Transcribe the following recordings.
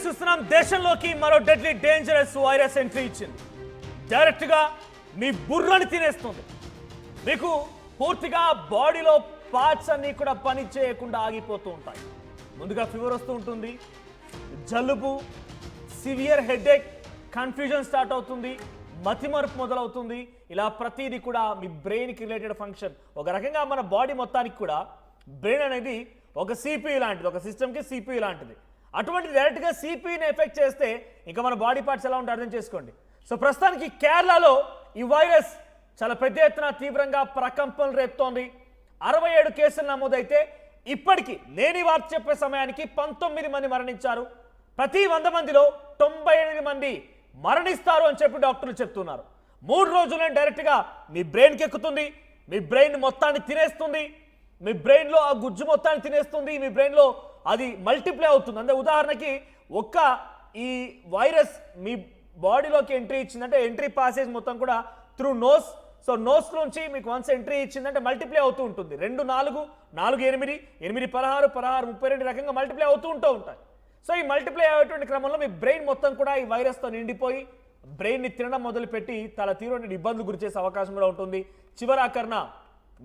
చూస్తున్నాం దేశంలోకి మరో డెడ్లీ డేంజరస్ వైరస్ ఎంట్రీ ఇచ్చింది. డైరెక్ట్ గా మీ బుర్రని తినేస్తుంది. మీకు పూర్తిగా బాడీలో పార్ట్స్ అన్ని కూడా పని చేయకుండా ఆగిపోతూ ఉంటాయి. ముందుగా ఫీవర్ వస్తూ ఉంటుంది, జలుబు, సివియర్ హెడేక్, కన్ఫ్యూజన్ స్టార్ట్ అవుతుంది, మతిమరుపు మొదలవుతుంది. ఇలా ప్రతిదీ కూడా మీ బ్రెయిన్కి రిలేటెడ్ ఫంక్షన్. ఒక రకంగా మన బాడీ మొత్తానికి కూడా బ్రెయిన్ అనేది ఒక సిపియు లాంటిది, ఒక సిస్టమ్కి సిపియు లాంటిది. అటువంటి డైరెక్ట్గా సిపియుని ఎఫెక్ట్ చేస్తే ఇంకా మన బాడీ పార్ట్స్ ఎలా ఉంటాయో అర్థం చేసుకోండి. సో ప్రస్తుతానికి కేరళలో ఈ వైరస్ చాలా పెద్ద ఎత్తున తీవ్రంగా ప్రకంపనలు రేపుతోంది. 67 కేసులు నమోదైతే ఇప్పటికీ నేని వార్త చెప్పే సమయానికి 19 మంది మరణించారు. ప్రతి 100 మందిలో 98 మంది మరణిస్తారు అని చెప్పి డాక్టర్లు చెప్తున్నారు. 3 రోజుల్లో డైరెక్ట్గా మీ బ్రెయిన్కి ఎక్కుతుంది, మీ బ్రెయిన్ మొత్తాన్ని తినేస్తుంది, మీ బ్రెయిన్లో ఆ గుజ్జు మొత్తాన్ని తినేస్తుంది, మీ బ్రెయిన్లో అది మల్టిప్లై అవుతుంది. అంటే ఉదాహరణకి ఈ వైరస్ మీ బాడీలోకి ఎంట్రీ ఇచ్చిందంటే ఎంట్రీ పాసేజ్ మొత్తం కూడా త్రూ నోస్. సో నోస్ నుంచి మీకు వన్స్ ఎంట్రీ ఇచ్చిందంటే మల్టిప్లై అవుతూ ఉంటుంది. 2 4 4 8 8 16 16 32 రకంగా మల్టిప్లై అవుతూ ఉంటాయి. సో ఈ మల్టిప్లై అయ్యేటువంటి క్రమంలో మీ బ్రెయిన్ మొత్తం కూడా ఈ వైరస్తో నిండిపోయి బ్రెయిన్ని తినడం మొదలుపెట్టి చాలా తీవ్రమైన ఇబ్బందులు గురి చేసే అవకాశం కూడా ఉంటుంది. చివరాకరణ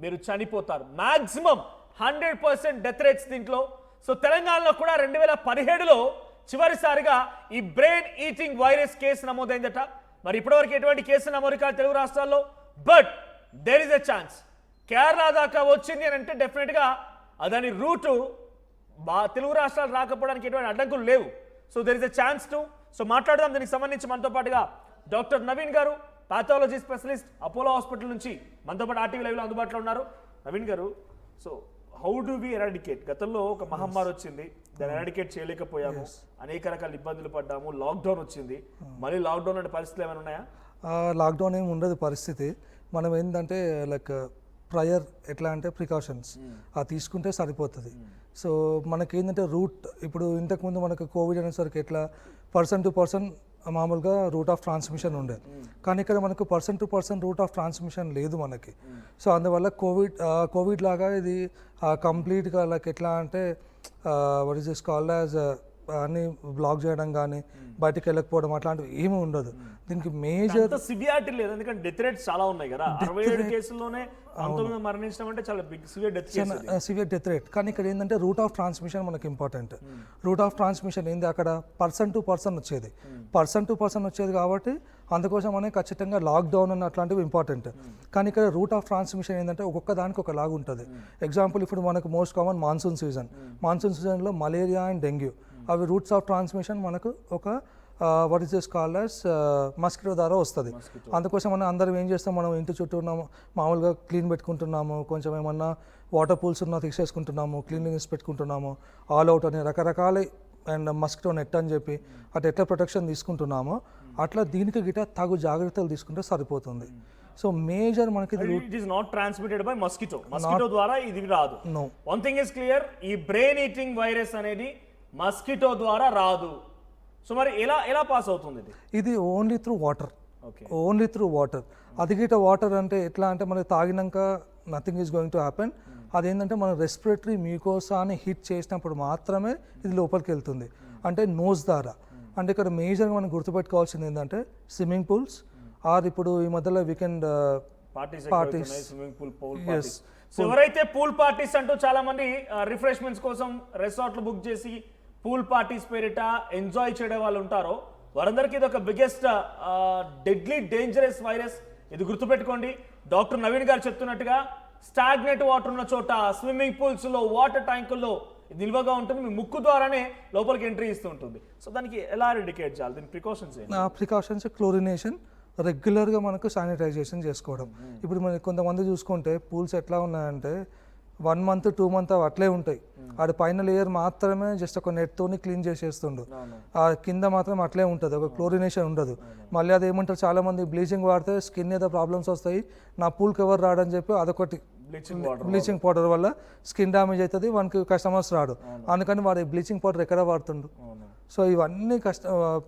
మీరు చనిపోతారు. మ్యాక్సిమం 100% డెత్ రేట్స్ దీంట్లో. సో తెలంగాణలో కూడా 2017లో చివరిసారిగా ఈ బ్రెయిన్ ఈటింగ్ వైరస్ కేసు నమోదైందట. మరి ఇప్పటివరకు ఎటువంటి కేసు నమోదు కాదు తెలుగు రాష్ట్రాల్లో. But there is a chance Kerala దాకా వచ్చింది అని అంటే డెఫినెట్గా దాని రూటు తెలుగు రాష్ట్రాలు రాకపోవడానికి ఎటువంటి అడ్డంకులు లేవు. So there is a chance to. So మాట్లాడదాం దీనికి సంబంధించి. మనతో పాటుగా డాక్టర్ నవీన్ గారు, పాథాలజీ స్పెషలిస్ట్, అపోలో హాస్పిటల్ నుంచి మనతో పాటు ఆర్టీవీ లైవ్లో అందుబాటులో ఉన్నారు. Naveen garu, so how do we eradicate? గతంలో ఒక మహమ్మారి వచ్చింది, దాన్ని ఎరాడికేట్ చేయలేకపోయాము, అనేక రకాల ఇబ్బందులు పడ్డాము, లాక్డౌన్ వచ్చింది. మళ్ళీ లాక్డౌన్ అనే పరిస్థితులు ఏమైనా ఉన్నాయా? లాక్డౌన్ ఏమి ఉండదు పరిస్థితి. మనం ఏంటంటే లైక్ ప్రయర్ ఎట్లా అంటే ప్రికాషన్స్ అది తీసుకుంటే సరిపోతుంది. సో మనకేంటంటే రూట్ ఇప్పుడు ఇంతకుముందు మనకు కోవిడ్ అనేసరికి ఎట్లా పర్సన్ టు పర్సన్ మామూలుగా రూట్ ఆఫ్ ట్రాన్స్మిషన్ ఉండే, కానీ ఇక్కడ మనకు person to person root of transmission లేదు మనకి. సో అందువల్ల కోవిడ్ లాగా ఇది కంప్లీట్గా లైక్ ఎట్లా అంటే what is this called as అన్ని బ్లాక్ చేయడం కానీ బయటికి వెళ్ళకపోవడం అట్లాంటివి ఏమీ ఉండదు. దీనికి మేజర్ సివియారిటీ లేదు, ఎందుకంటే డెత్ రేట్స్ చాలా ఉన్నాయి కదా. 67 కేసుల్లోనే 19 మరణించడం అంటే చాలా బిగ్ సివియర్ డెత్ రేట్. కానీ ఇక్కడ ఏంటంటే రూట్ ఆఫ్ ట్రాన్స్మిషన్ మనకి ఇంపార్టెంట్. రూట్ ఆఫ్ ట్రాన్స్మిషన్ ఏంది, అక్కడ పర్సన్ టు పర్సన్ వచ్చేది కాబట్టి అందుకోసం అనే ఖచ్చితంగా లాక్డౌన్ అన్న అట్లాంటివి ఇంపార్టెంట్. కానీ ఇక్కడ రూట్ ఆఫ్ ట్రాన్స్మిషన్ ఏంటంటే ఒక్కొక్క దానికి ఒక లాగా ఉంటుంది. ఎగ్జాంపుల్ ఇప్పుడు మనకు మోస్ట్ కామన్ మాన్సూన్ సీజన్లో మలేరియా అండ్ డెంగ్యూ అవి రూట్స్ ఆఫ్ ట్రాన్స్మిషన్ మనకు ఒక what is this called as mosquito ద్వారా వస్తుంది. అందుకోసం మనం అందరం ఏం చేస్తాం, మనం ఇంటి చుట్టూ ఉన్నాము, మామూలుగా క్లీన్ పెట్టుకుంటున్నాము, కొంచెం ఏమన్నా వాటర్ పూల్స్ ఉన్నా తీసేసుకుంటున్నాము, క్లీన్లీనెస్ పెట్టుకుంటున్నాము, ఆల్ అవుట్ అని రకరకాల అండ్ మస్కిటో నెట్ అని చెప్పి అటు ఎట్లా ప్రొటెక్షన్ తీసుకుంటున్నామో అట్లా దీనికి గిట్ట తగు జాగ్రత్తలు తీసుకుంటే సరిపోతుంది. సో మేజర్ మనకి it is not transmitted by mosquito ద్వారా ఇది రాదు. వన్ థింగ్ ఇస్ క్లియర్, ఈ బ్రెయిన్ ఈటింగ్ వైరస్ అనేది మస్కిటో ద్వారా రాదు. సో మరి ఎలా పాస్ అవుతుంది ఇది ఓన్లీ త్రూ వాటర్. అది గిట్ట వాటర్ అంటే ఎట్లా అంటే మనకి తాగినాక nothing is going to happen. అదేంటంటే మన రెస్పిరేటరీ మ్యూకోసాని హిట్ చేసినప్పుడు మాత్రమే ఇది లోపలికి వెళ్తుంది, అంటే నోస్ ద్వారా. అంటే ఇక్కడ మేజర్గా మనం గుర్తుపెట్టుకోవాల్సింది ఏంటంటే స్విమ్మింగ్ పూల్స్ ఆర్ ఇప్పుడు ఈ మధ్యలో వీకెండ్ పార్టీస్. ఎవరైతే పూల్ పార్టీస్ అంటూ చాలా మంది రిఫ్రెష్మెంట్స్ కోసం రిసార్ట్లు బుక్ చేసి పూల్ పార్టీస్ పేరిట ఎంజాయ్ చేయడం వాళ్ళు ఉంటారో వారందరికీ ఇది ఒక బిగ్గెస్ట్ డెడ్లీ డేంజరస్ వైరస్. ఇది గుర్తుపెట్టుకోండి. డాక్టర్ నవీన్ గారు చెప్తున్నట్టుగా స్టాగ్నెట్ వాటర్ ఉన్న చోట, స్విమ్మింగ్ పూల్స్లో, వాటర్ ట్యాంకుల్లో ఇది నిల్వగా ఉంటుంది, మీ ముక్కు ద్వారానే లోపలికి ఎంట్రీ ఇస్తూ ఉంటుంది. సో దానికి ఎలా ఎరాడికేట్ చేయాలి, దీని ప్రికాషన్స్ క్లోరినేషన్, రెగ్యులర్గా మనకు శానిటైజేషన్ చేసుకోవడం. ఇప్పుడు మనకి కొంతమంది చూసుకుంటే పూల్స్ ఎట్లా ఉన్నాయంటే 1 month 2 months అట్లే ఉంటాయి. ఆడ పైన లేయర్ మాత్రమే జస్ట్ ఒక నెట్తోని క్లీన్ చేసేస్తుండు, ఆ కింద మాత్రం అట్లే ఉంటుంది, ఒక క్లోరినేషన్ ఉండదు. మళ్ళీ అది ఏమంటారు చాలా మంది, బ్లీచింగ్ వాడితే స్కిన్ ఏదో ప్రాబ్లమ్స్ వస్తాయి, నా పూల్కి ఎవరు రాడని చెప్పి అదొకటి బ్లీచింగ్ పౌడర్ వల్ల స్కిన్ డ్యామేజ్ అవుతుంది, వానికి కస్టమర్స్ రాడు, అందుకని వాడు బ్లీచింగ్ పౌడర్ ఎక్కడ వాడుతుండు. సో ఇవన్నీ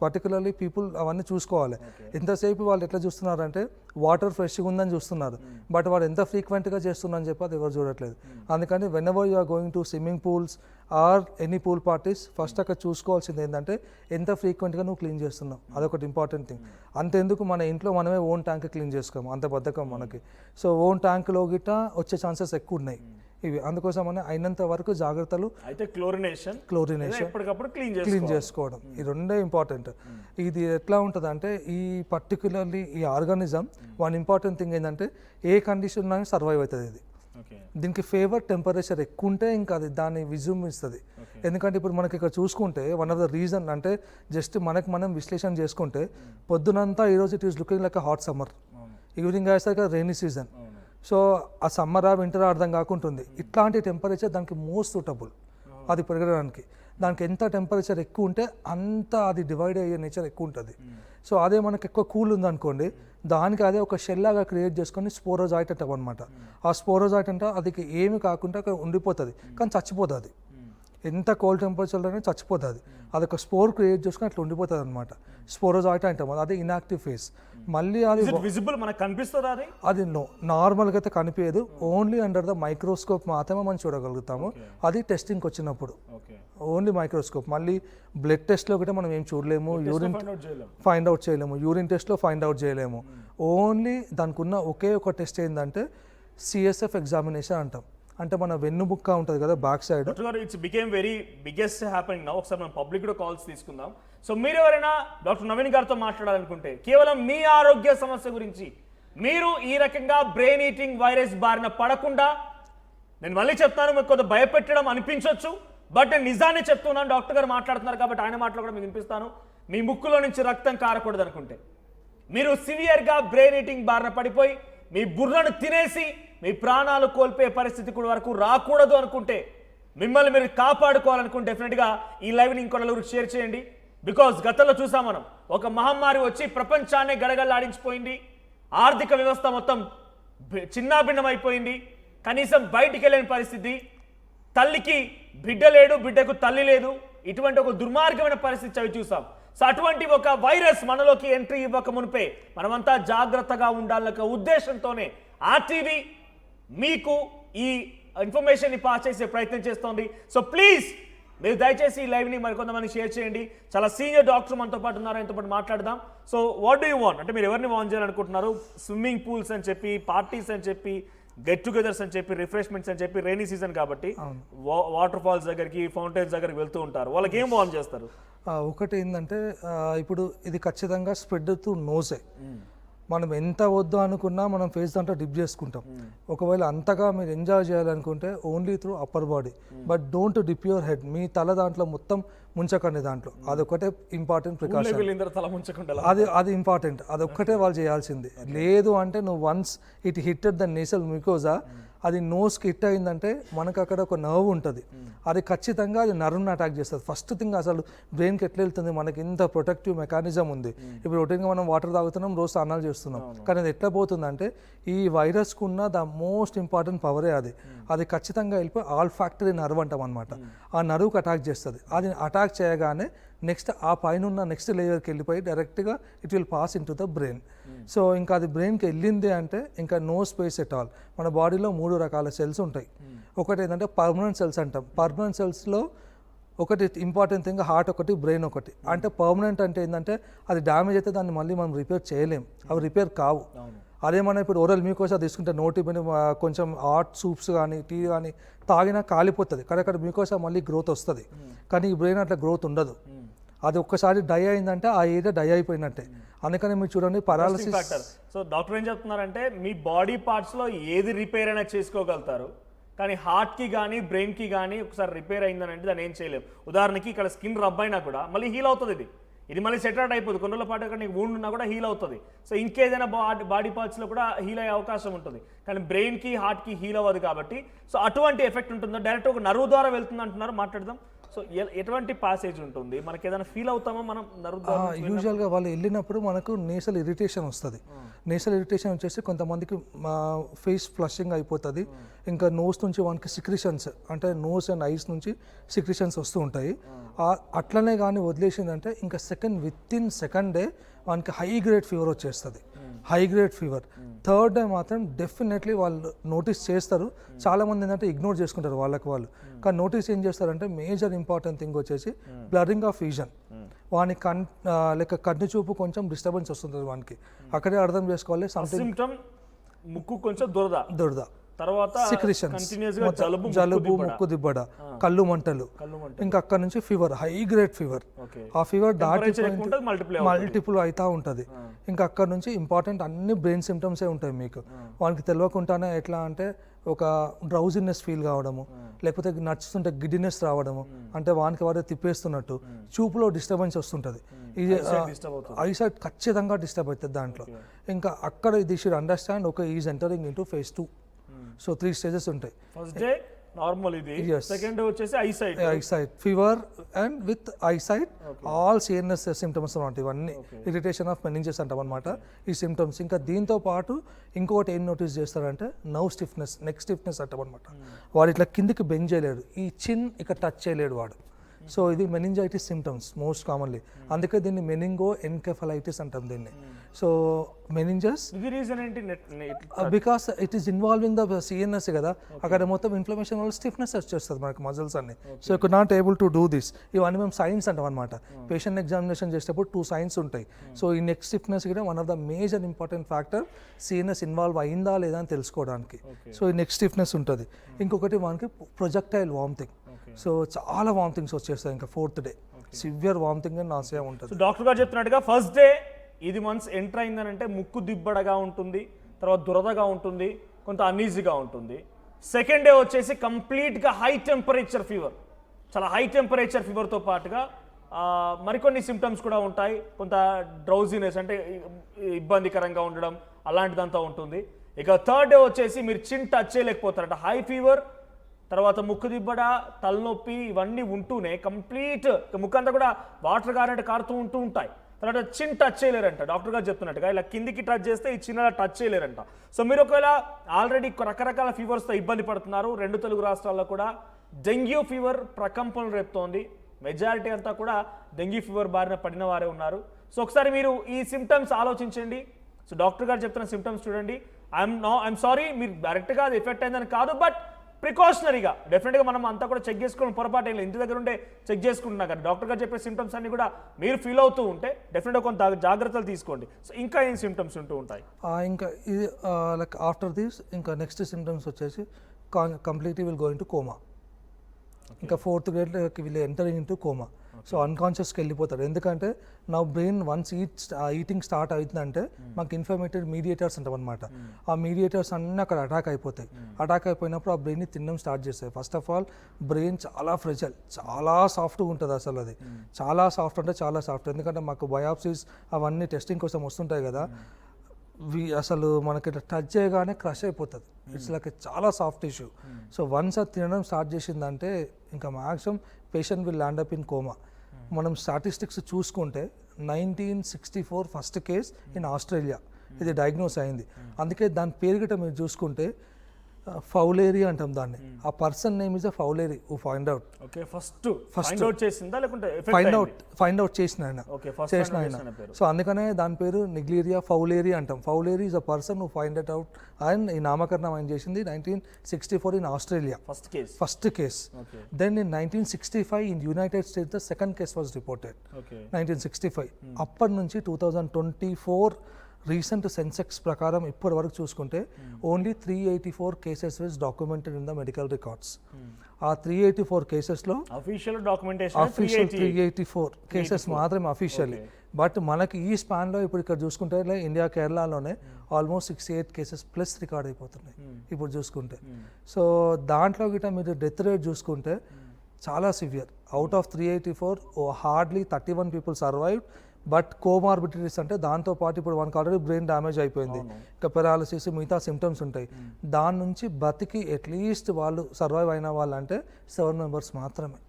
పర్టికులర్లీ పీపుల్ అవన్నీ చూసుకోవాలి. ఎంతసేపు వాళ్ళు ఎట్లా చూస్తున్నారంటే వాటర్ ఫ్రెష్గా ఉందని చూస్తున్నారు, బట్ వాడు ఎంత ఫ్రీక్వెంట్గా చేస్తున్నారని చెప్పి అది ఎవరు చూడట్లేదు. అందుకని whenever you are going to swimming pools or any pool parties, first అక్కడ చూసుకోవాల్సింది ఏంటంటే ఎంత ఫ్రీక్వెంట్గా నువ్వు క్లీన్ చేస్తున్నావు, అదొకటి ఇంపార్టెంట్ థింగ్. అంతెందుకు మన ఇంట్లో మనమే ఓన్ ట్యాంక్ క్లీన్ చేసుకోము, అంత బద్ధకం మనకి. సో ఓన్ ట్యాంక్లో గిట్ట వచ్చే ఛాన్సెస్ ఎక్కువ ఉన్నాయి ఇవి. అందుకోసమని అయినంత వరకు జాగ్రత్తలు, అయితే క్లోరినేషన్ ఎప్పటికప్పుడు క్లీన్ చేసుకోవడం, ఈ రెండే ఇంపార్టెంట్. ఇది ఎట్లా ఉంటుంది అంటే ఈ పర్టికులర్లీ ఈ ఆర్గానిజం వన్ ఇంపార్టెంట్ థింగ్ ఏంటంటే ఏ కండిషన్ సర్వైవ్ అవుతుంది ఇది. దీనికి ఫేవర్ టెంపరేచర్ ఎక్కువ ఉంటే ఇంకా అది దాన్ని విజృంభిస్తుంది. ఎందుకంటే ఇప్పుడు మనకి ఇక్కడ చూసుకుంటే వన్ ఆఫ్ ద రీజన్ అంటే జస్ట్ మనకి మనం విశ్లేషణ చేసుకుంటే పొద్దునంతా ఈరోజు it is looking like hot summer, evening అయ్యేసరికి రెయినీ సీజన్. సో ఆ సమ్మరా వింటరా అర్థం కాకుంటుంది. ఇట్లాంటి టెంపరేచర్ దానికి మోస్ట్ సూటబుల్ అది పెరగడానికి. దానికి ఎంత టెంపరేచర్ ఎక్కువ ఉంటే అంత అది డివైడ్ అయ్యే నేచర్ ఎక్కువ ఉంటుంది. సో అదే మనకి ఎక్కువ కూల్ ఉందనుకోండి, దానికి అదే ఒక షెల్ లాగా క్రియేట్ చేసుకొని స్పోరోజాయిట్ అంటాం అనమాట. ఆ స్పోరోజాయిట్ అంటే అది ఏమి కాకుండా అక్కడ ఉండిపోతుంది, కానీ చచ్చిపోతుంది. ఎంత కోల్డ్ టెంపరేచర్లోనే చచ్చిపోతుంది. అదొక స్పోర్ క్రియేట్ చేసుకొని అట్లా ఉండిపోతుంది అనమాట. స్పోరోజాయిట్ అంటాం, అది ఇన్యాక్టివ్ ఫేజ్. మళ్ళీ అది విజిబుల్ మనకు కనిపిస్తుంది, అది నార్మల్గా అయితే కనిపించదు, ఓన్లీ అండర్ ద మైక్రోస్కోప్ మాత్రమే మనం చూడగలుగుతాము. అది టెస్టింగ్కి వచ్చినప్పుడు ఓన్లీ మైక్రోస్కోప్. మళ్ళీ బ్లడ్ టెస్ట్లో కూడా మనం ఏం చూడలేము, యూరిన్ ఫైండ్ అవుట్ చేయలేము, యూరిన్ టెస్ట్లో ఫైండ్ అవుట్ చేయలేము. ఓన్లీ దానికి ఉన్న ఒకే ఒక టెస్ట్ ఏంటంటే CSF ఎగ్జామినేషన్ అంటాం. అంటే మన వెన్నుముక్క ఉంటుంది కదా back side. It's became very biggest happening now. ఒకసారి మనం పబ్లిక్ కూడా కాల్స్ తీసుకుందాం. సో మీరు ఎవరైనా డాక్టర్ నవీన్ గారితో మాట్లాడాలనుకుంటే కేవలం మీ ఆరోగ్య సమస్య గురించి, మీరు ఈ రకంగా బ్రెయిన్ ఈటింగ్ వైరస్ బారిన పడకుండా, నేను మళ్ళీ చెప్తాను, మీకు కొంత భయపెట్టడం అనిపించవచ్చు, బట్ నేను నిజాన్ని చెప్తున్నాను. డాక్టర్ గారు మాట్లాడుతున్నారు కాబట్టి ఆయన మాటలు కూడా మీకు వినిపిస్తాను. మీ ముక్కులో నుంచి రక్తం కారకూడదు అనుకుంటే, మీరు సివియర్గా బ్రెయిన్ ఈటింగ్ బారిన పడిపోయి మీ బుర్రను తినేసి మీ ప్రాణాలు కోల్పోయే పరిస్థితి కూడా వరకు రాకూడదు అనుకుంటే, మిమ్మల్ని మీరు కాపాడుకోవాలనుకుంటే డెఫినెట్గా ఈ లైవ్ని ఇంకో నలుగురికి షేర్ చేయండి. బికాజ్ గతంలో చూసాం మనం, ఒక మహమ్మారి వచ్చి ప్రపంచాన్ని గడగడలాడించిపోయింది, ఆర్థిక వ్యవస్థ మొత్తం చిన్నాభిన్నమైపోయింది, కనీసం బయటికి వెళ్ళని పరిస్థితి, తల్లికి బిడ్డ లేడు, బిడ్డకు తల్లి లేదు, ఇటువంటి ఒక దుర్మార్గమైన పరిస్థితి చవి చూసాం. సో అటువంటి ఒక వైరస్ మనలోకి ఎంట్రీ ఇవ్వక మునిపే మనమంతా జాగ్రత్తగా ఉండాలన్న ఉద్దేశంతోనే RTV మీకు ఈ ఇన్ఫర్మేషన్ని పాస్ చేసే ప్రయత్నం చేస్తోంది. సో ప్లీజ్ మీరు దయచేసి ఈ లైవ్ని మరికొంతమంది షేర్ చేయండి. చాలా సీనియర్ డాక్టర్ మనతో పాటు ఉన్నారు, ఆయనతో పాటు మాట్లాడదాం. So what do you want అంటే మీరు ఎవరిని వాన్ చేయాలనుకుంటున్నారు? స్విమ్మింగ్ పూల్స్ అని చెప్పి, పార్టీస్ అని చెప్పి, గెట్ టుగెదర్స్ అని చెప్పి, రిఫ్రెష్మెంట్స్ అని చెప్పి, రైనీ సీజన్ కాబట్టి వాటర్ ఫాల్స్ దగ్గరికి, ఫౌంటైన్స్ దగ్గరికి వెళ్తూ ఉంటారు, వాళ్ళకి ఏం వాన్ చేస్తారు? ఒకటి ఏంటంటే ఇప్పుడు ఇది ఖచ్చితంగా స్ప్రెడ్ త్రూ నోసే. మనం ఎంత వద్దు అనుకున్నా మనం ఫేస్ దాంట్లో డిప్ చేసుకుంటాం. ఒకవేళ అంతగా మీరు ఎంజాయ్ చేయాలనుకుంటే only through upper body, but don't dip your head. మీ తల దాంట్లో మొత్తం ముంచకండి దాంట్లో, అదొక్కటే ఇంపార్టెంట్ ప్రికాషన్. అది ఇంపార్టెంట్, అదొక్కటే వాళ్ళు చేయాల్సింది. లేదు అంటే నువ్వు once it hitted the nasal mucosa, అది నోస్కి హిట్ అయిందంటే మనకు అక్కడ ఒక నర్వ్ ఉంటుంది, అది ఖచ్చితంగా అది నర్వ్ని అటాక్ చేస్తుంది. ఫస్ట్ థింగ్ అసలు బ్రెయిన్కి ఎట్లా వెళ్తుంది, మనకి ఇంత ప్రొటెక్టివ్ మెకానిజం ఉంది. ఇప్పుడు రొటీన్గా మనం వాటర్ తాగుతున్నాం, రోజు స్నానాలు చేస్తున్నాం, కానీ అది ఎట్లా పోతుందంటే ఈ వైరస్కు ఉన్న ద మోస్ట్ ఇంపార్టెంట్ పవరే అది ఖచ్చితంగా వెళ్ళిపోయి ఆల్ఫాక్టరీ నర్వ్ అంటాం అనమాట. ఆ నర్వ్కి అటాక్ చేస్తుంది. అది అటాక్ చేయగానే నెక్స్ట్ ఆ పైన ఉన్న నెక్స్ట్ లేయర్కి వెళ్ళిపోయి డైరెక్ట్గా it will pass in to the brain. So ఇంకా అది బ్రెయిన్కి వెళ్ళింది అంటే ఇంకా నో స్పేస్ ఎట్ ఆల్. మన బాడీలో 3 రకాల సెల్స్ ఉంటాయి. ఒకటి ఏంటంటే పర్మనెంట్ సెల్స్ అంటాం. పర్మనెంట్ సెల్స్లో ఒకటి ఇంపార్టెంట్ థింగ్ హార్ట్ ఒకటి, బ్రెయిన్ ఒకటి. అంటే పర్మనెంట్ అంటే ఏంటంటే అది డ్యామేజ్ అయితే దాన్ని మళ్ళీ మనం రిపేర్ చేయలేం, అవి రిపేర్ కావు. అదేమన్నా ఇప్పుడు ఓరల్ మ్యూకోసా తీసుకుంటే నోటి మీద కొంచెం హాట్ సూప్స్ కానీ టీ కానీ తాగినా కాలిపోతుంది, కానీ అక్కడ మ్యూకోసా మళ్ళీ గ్రోత్ వస్తుంది. కానీ ఈ బ్రెయిన్ అట్లా గ్రోత్ ఉండదు. అది ఒక్కసారి డై అయిందంటే ఆ ఏరియా డై అయిపోయినట్టే. అందుకని మీరు చూడండి పారాలసిస్. సో డాక్టర్ ఏం చెప్తున్నారంటే మీ బాడీ పార్ట్స్లో ఏది రిపేర్ అయినా చేసుకోగలుగుతారు, కానీ హార్ట్కి కానీ బ్రెయిన్కి కానీ ఒకసారి రిపేర్ అయిందని అంటే దాన్ని ఏం చేయలేము. ఉదాహరణకి ఇక్కడ స్కిన్ రబ్ అయినా కూడా మళ్ళీ హీల్ అవుతుంది, ఇది మళ్ళీ సెటిల్ అయిపోతుంది. కొన్ని రోజుల పాటు అక్కడ నీకు వూండ్ ఉన్నా కూడా హీల్ అవుతుంది. సో ఇంకేదైనా బాడీ పార్ట్స్లో కూడా హీల్ అయ్యే అవకాశం ఉంటుంది, కానీ బ్రెయిన్కి హార్ట్కి హీల్ అవ్వదు కాబట్టి. సో అటువంటి ఎఫెక్ట్ ఉంటుందో డైరెక్ట్ ఒక నర్వ్ ద్వారా వెళ్తుంది అంటున్నారు. మాట్లాడదాం. సో ఎటువంటి పాసేజ్ ఉంటుంది, మనకి ఏదైనా ఫీల్ అవుతామా మనం నరుద్దారం? యూజువల్గా వాళ్ళు వెళ్ళినప్పుడు మనకు నేసల్ ఇరిటేషన్ వస్తుంది. నేసల్ ఇరిటేషన్ వచ్చేసి కొంతమందికి ఫేస్ ఫ్లషింగ్ అయిపోతుంది. ఇంకా నోస్ నుంచి వానికి సిక్రిషన్స్ అంటే నోస్ అండ్ ఐస్ నుంచి సిక్రిషన్స్ వస్తూ ఉంటాయి. అట్లనే కానీ వదిలేసిందంటే ఇంకా విత్ ఇన్ సెకండ్ డే వానికి హై గ్రేడ్ ఫీవర్ వచ్చేస్తుంది. High grade fever. Third day మాత్రం డెఫినెట్లీ వాళ్ళు నోటీస్ చేస్తారు. చాలామంది ఏంటంటే ఇగ్నోర్ చేసుకుంటారు వాళ్ళకి వాళ్ళు. కానీ నోటీస్ ఏం చేస్తారంటే మేజర్ ఇంపార్టెంట్ థింగ్ వచ్చేసి బ్లరింగ్ ఆఫ్ విజన్. వాని కన్ను చూపు కొంచెం డిస్టర్బెన్స్ వస్తుంది వానికి. అక్కడే అర్థం చేసుకోవాలి సంథింగ్. ముక్కు కొంచెం దురద, తర్వాత జలుబు, ముక్కు దిబ్బడ, కళ్ళు మంటలు, ఇంకా అక్కడ నుంచి ఫీవర్, హై గ్రేడ్ ఫీవర్. ఆ ఫీవర్ దాటి మల్టిపుల్ అవుతా ఉంటుంది. ఇంకా అక్కడ నుంచి ఇంపార్టెంట్ అన్ని బ్రెయిన్ సిమ్టమ్సే ఉంటాయి మీకు. వానికి తెలియకుండానే ఎట్లా అంటే ఒక డ్రౌజినెస్ ఫీల్ కావడము, లేకపోతే నడుస్తుంటే గిడ్డినెస్ రావడము, అంటే వానికి వాడే తిప్పేస్తున్నట్టు, చూపులో డిస్టర్బెన్స్ వస్తుంటుంది. ఇది ఐసైట్ ఖచ్చితంగా డిస్టర్బ్ అవుతుంది దాంట్లో. ఇంకా అక్కడ the should understand okay is entering into phase 2. So 3 stages ఉంటాయి. ఫస్ట్ డే నార్మల్, ఇది సెకండ్ డే వచ్చేసి eyesight fever and with eyesight all CNS symptoms అన్నమాట. ఇవన్నీ ఇరిటేషన్ ఆఫ్ మెనింజెస్ అంటాం అనమాట ఈ సిమ్టమ్స్. ఇంకా దీంతో పాటు ఇంకొకటి ఏం నోటీస్ చేస్తారంటే నర్వ్ స్టిఫ్నెస్, నెక్ స్టిఫ్నెస్ అంటాం అనమాట. వాడు ఇట్లా కిందికి బెండ్ చేయలేడు, ఈ చిన్ ఇక టచ్ చేయలేడు వాడు. సో ఇది మెనింజైటిస్ సిమ్టమ్స్ మోస్ట్ కామన్లీ. అందుకే దీన్ని మెనింగో ఎన్కెఫలైటిస్ అంటాం దీన్ని. So meninges because it is involving the CNS కదా, అక్కడ మొత్తం ఇన్ఫ్లమేషన్ వల్ల స్టిఫ్నెస్ వచ్చేస్తుంది మనకి మజిల్స్ అన్ని. So you could not able to do this. ఇవన్నీ మేము సైన్స్ అంటాం అనమాట. పేషెంట్ ఎగ్జామినేషన్ చేసేటప్పుడు 2 సైన్స్ ఉంటాయి. సో ఈ నెక్ స్టిఫ్నెస్ కూడా one of the major important factor CNS involve అయిందా లేదా అని తెలుసుకోవడానికి. సో ఈ నెక్ స్టిఫ్నెస్ ఉంటుంది. ఇంకొకటి మనకి ప్రొజెక్టైల్ వామిటింగ్. సో చాలా వామిటింగ్స్ వచ్చేస్తాయి. ఇంకా 4th day severe vomiting and nausea ఉంటుంది. డాక్టర్ గారు చెప్తున్నట్టుగా ఫస్ట్ డే ఇది వన్స్ ఎంటర్ అయిందనంటే ముక్కు దిబ్బడగా ఉంటుంది, తర్వాత దురదగా ఉంటుంది, కొంత అన్ఈజీగా ఉంటుంది. సెకండ్ డే వచ్చేసి కంప్లీట్గా హై టెంపరేచర్ ఫీవర్, చాలా హై టెంపరేచర్ ఫీవర్తో పాటుగా మరికొన్ని సిమ్టమ్స్ కూడా ఉంటాయి. కొంత డ్రౌజినెస్ అంటే ఇబ్బందికరంగా ఉండడం అలాంటిదంతా ఉంటుంది. ఇక థర్డ్ డే వచ్చేసి మీరు చిన్ టచ్ చేయలేకపోతారంట. హై ఫీవర్, తర్వాత ముక్కు దిబ్బడ, తలనొప్పి ఇవన్నీ ఉంటూనే కంప్లీట్ ముక్కు అంతా కూడా వాటర్ గారెంట్ కారుతూ ఉంటాయి. తర్వాత చిన్ టచ్ చేయలేరంట. డాక్టర్ గారు చెప్తున్నట్టుగా ఇలా కిందికి టచ్ చేస్తే ఈ చిన్న టచ్ చేయలేరంట. సో మీరు ఒకవేళ ఆల్రెడీ రకరకాల ఫీవర్స్తో ఇబ్బంది పడుతున్నారు, 2 తెలుగు రాష్ట్రాల్లో కూడా డెంగ్యూ ఫీవర్ ప్రకంపనలు రేపుతోంది. మెజారిటీ అంతా కూడా డెంగ్యూ ఫీవర్ బారిన పడిన వారే ఉన్నారు. సో ఒకసారి మీరు ఈ సిమ్టమ్స్ ఆలోచించండి. సో డాక్టర్ గారు చెప్తున్న సిమ్టమ్స్ చూడండి. ఐఎమ్ సారీ, మీరు డైరెక్ట్గా అది ఎఫెక్ట్ అయిందని కాదు, బట్ ప్రికాషనరీగా డెఫినెట్గా మనం అంతా కూడా చెక్ చేసుకోవడం పొరపాటు ఏం, ఇంటి దగ్గర ఉంటే చెక్ చేసుకుంటున్నా కానీ డాక్టర్ గారు చెప్పే సిమ్టమ్స్ అన్ని కూడా మీరు ఫీల్ అవుతూ ఉంటే డెఫినెట్గా కొంత జాగ్రత్తలు తీసుకోండి. సో ఇంకా ఏం సిమ్టమ్స్ ఉంటూ ఉంటాయి? ఇంకా ఇది లైక్ ఆఫ్టర్ దిస్ ఇంకా నెక్స్ట్ సిమ్టమ్స్ వచ్చేసి completely will go into coma. ఇంకా 4th గ్రేడ్కి వీళ్ళు ఎంటరింగ్ ఇంటూ కోమా. సో అన్కాన్షియస్కి వెళ్ళిపోతారు. ఎందుకంటే నా బ్రెయిన్ వన్స్ ఈటింగ్ స్టార్ట్ అవుతుందంటే మాకు ఇన్ఫర్మేటెడ్ మీడియేటర్స్ అంటాం అనమాట. ఆ మీడియేటర్స్ అన్నీ అక్కడ అటాక్ అయిపోతాయి. అటాక్ అయిపోయినప్పుడు ఆ బ్రెయిన్ని తినడం స్టార్ట్ చేస్తాయి. ఫస్ట్ ఆఫ్ ఆల్ బ్రెయిన్ చాలా ఫ్రెజల్, చాలా సాఫ్ట్గా ఉంటుంది అసలు. అది చాలా సాఫ్ట్ అంటే చాలా సాఫ్ట్. ఎందుకంటే మాకు బయాప్సీస్ అవన్నీ టెస్టింగ్ కోసం వస్తుంటాయి కదా, అసలు మనకి టచ్ చేయగానే క్రష్ అయిపోతుంది. ఇట్స్ లైక్ చాలా సాఫ్ట్ ఇష్యూ. సో వన్స్ అది తినడం స్టార్ట్ చేసిందంటే ఇంకా maximum patient will land up in coma. మనం స్టాటిస్టిక్స్ చూసుకుంటే 1964 ఫస్ట్ కేస్ ఇన్ ఆస్ట్రేలియా ఇది డయాగ్నోస్ అయింది. అందుకే దాని పేరు గిట్ట మీరు చూసుకుంటే ఫౌలేరీ అంటాం దాన్ని. ఆ person name is a fowleri who find out. Okay, first find out చేసిందా లేకుంటే ఫైండ్ అవుట్ చేసిన ఆయన. సో అందుకనే దాని పేరు నిగ్లీరియా ఫౌలేరీ అంటాం. Fowleri is a person who find it out and ఈ నామకరణం ఆయన చేసింది 1964 in Australia first case. Then in 1965 in United States the second case was reported 1965. అప్పటి నుంచి 2024 రీసెంట్ సెన్సెక్స్ ప్రకారం ఇప్పటి వరకు చూసుకుంటే only 384 cases was documented in the medical records. ఆ 384 కేసెస్లో అఫీషియల్ డాక్యుమెంటేషన్ 384 కేసెస్ మాత్రమే అఫీషియల్లీ. బట్ మనకి ఈ స్పాన్లో ఇప్పుడు ఇక్కడ చూసుకుంటే ఇండియా కేరళలోనే ఆల్మోస్ట్ 68 కేసెస్ ప్లస్ రికార్డ్ అయిపోతున్నాయి ఇప్పుడు చూసుకుంటే. సో దాంట్లో గిట్ట మీరు డెత్ రేట్ చూసుకుంటే చాలా severe. Out of 384 hardly 31 people survive. But comorbidities అంటే దాంతోపాటు ఇప్పుడు మనకు ఆల్రెడీ బ్రెయిన్ డ్యామేజ్ అయిపోయింది, ఇంకా పెరాలసిస్ మిగతా సిమ్టమ్స్ ఉంటాయి. దాని నుంచి బతికి అట్లీస్ట్ వాళ్ళు సర్వైవ్ అయిన వాళ్ళంటే 7 మెంబర్స్ మాత్రమే.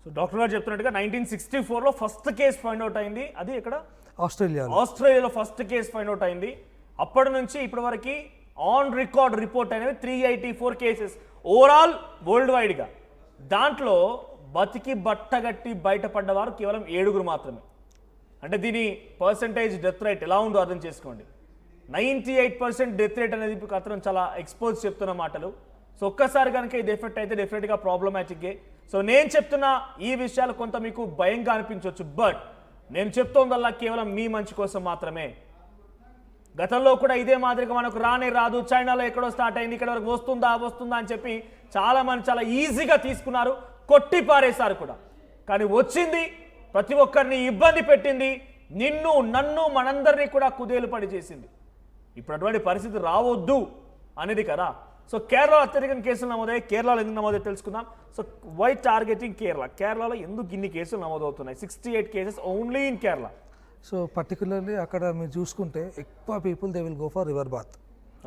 సో డాక్టర్ గారు చెప్తున్నట్టుగా 1964లో ఫస్ట్ కేసు ఫైండ్ అవుట్ అయింది. అది ఇక్కడ ఆస్ట్రేలియాలో ఫస్ట్ కేసు ఫైండ్ అవుట్ అయింది. అప్పటి నుంచి ఇప్పటి వరకు ఆన్ రికార్డ్ రిపోర్ట్ అనేవి 384 కేసెస్ ఓవరాల్ వరల్డ్ వైడ్గా. దాంట్లో బతికి బట్టగట్టి బయటపడ్డవారు కేవలం 7 మాత్రమే. అంటే దీని పర్సంటేజ్ డెత్ రేట్ ఎలా ఉందో అర్థం చేసుకోండి. 98% డెత్ రేట్ అనేది అతను చాలా ఎక్స్పోజ్ చెప్తున్న మాటలు. సో ఒక్కసారి కనుక ఇది ఎఫెక్ట్ అయితే డెఫినెట్గా ప్రాబ్లమాటిక్గే. సో నేను చెప్తున్న ఈ విషయాలు కొంత మీకు భయంగా అనిపించవచ్చు, బట్ నేను చెప్తోందల్లా కేవలం మీ మంచి కోసం మాత్రమే. గతంలో కూడా ఇదే మాదిరిగా మనకు రానే రాదు, చైనాలో ఎక్కడో స్టార్ట్ అయింది, ఇక్కడ వరకు వస్తుందా అని చెప్పి చాలా మంది చాలా ఈజీగా తీసుకున్నారు, కొట్టి పారేశారు కూడా. కానీ వచ్చింది, ప్రతి ఒక్కరిని ఇబ్బంది పెట్టింది, నిన్ను నన్ను మనందరినీ కూడా కుదేలు పడి చేసింది. ఇప్పుడు అటువంటి పరిస్థితి రావద్దు అనేది కదా. సో కేరళలో అత్యధిక కేసులు నమోదయ్యాయి. కేరళలో ఎందుకు నమోదయ్యాయి తెలుసుకుందాం. సో వై టార్గెటింగ్ కేరళలో ఎందుకు ఇన్ని కేసులు నమోదవుతున్నాయి? 68 cases only in Kerala. So particularly అక్కడ మీరు చూసుకుంటే ఎక్కువ people they will go for river bath.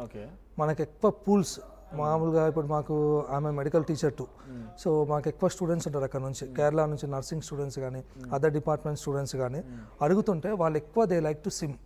Okay, మనకు ఎక్కువ పూల్స్ మామూలుగా ఇప్పుడు మాకు ఆమె మెడికల్ టీచర్ టు, సో మాకు ఎక్కువ స్టూడెంట్స్ ఉంటారు అక్కడ నుంచి, కేరళ నుంచి నర్సింగ్ స్టూడెంట్స్ కానీ అదర్ డిపార్ట్మెంట్ స్టూడెంట్స్ కానీ అడుగుతుంటే వాళ్ళు ఎక్కువ they like to swim.